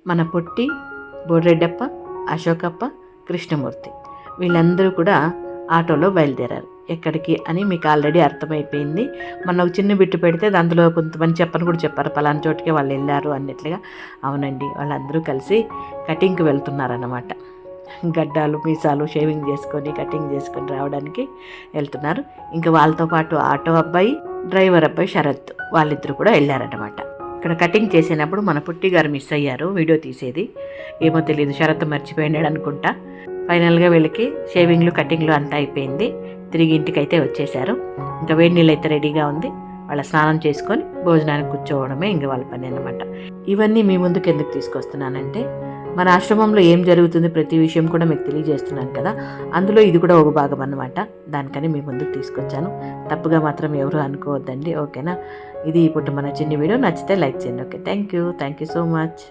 మన పొట్టి, బోరెడ్డప్ప, అశోకప్ప, కృష్ణమూర్తి వీళ్ళందరూ కూడా ఆటోలో బయలుదేరారు. ఎక్కడికి అని మీకు ఆల్రెడీ అర్థమైపోయింది. మొన్న ఒక చిన్న బిట్టు పెడితే అందులో కొంతమంది చెప్పని కూడా చెప్పారు, పలానా చోటుకే వాళ్ళు వెళ్ళారు అన్నట్లుగా. అవునండి, వాళ్ళందరూ కలిసి కటింగ్కి వెళ్తున్నారన్నమాట. గడ్డాలు మీసాలు షేవింగ్ చేసుకొని కటింగ్ చేసుకొని రావడానికి వెళ్తున్నారు. ఇంకా వాళ్ళతో పాటు ఆటో అబ్బాయి, డ్రైవర్ అబ్బాయి శరత్ వాళ్ళిద్దరు కూడా వెళ్ళారన్నమాట. ఇక్కడ కటింగ్ చేసినప్పుడు మన పుట్టి గారు మిస్ అయ్యారు వీడియో తీసేది. ఏమో తెలియదు, శరత్ మర్చిపోయినాడు అనుకుంటా. ఫైనల్గా వీళ్ళకి షేవింగ్లు కటింగ్లు అంతా అయిపోయింది. తిరిగి ఇంటికి అయితే వచ్చేసారు. ఇంకా వేడి నీళ్ళు అయితే రెడీగా ఉంది. వాళ్ళ స్నానం చేసుకొని భోజనానికి కూర్చోవడమే ఇంక వాళ్ళ పని అన్నమాట. ఇవన్నీ మీ ముందుకు ఎందుకు తీసుకొస్తున్నానంటే, మన ఆశ్రమంలో ఏం జరుగుతుంది ప్రతి విషయం కూడా మీకు తెలియజేస్తున్నాను కదా, అందులో ఇది కూడా ఒక భాగం అన్నమాట. దానికని మీ ముందుకు తీసుకొచ్చాను. తప్పుగా మాత్రం ఎవరు అనుకోవద్దండి, ఓకేనా. ఇది ఇప్పుడు మన చిన్న వీడియో, నచ్చితే లైక్ చేయండి. Okay, thank you so much.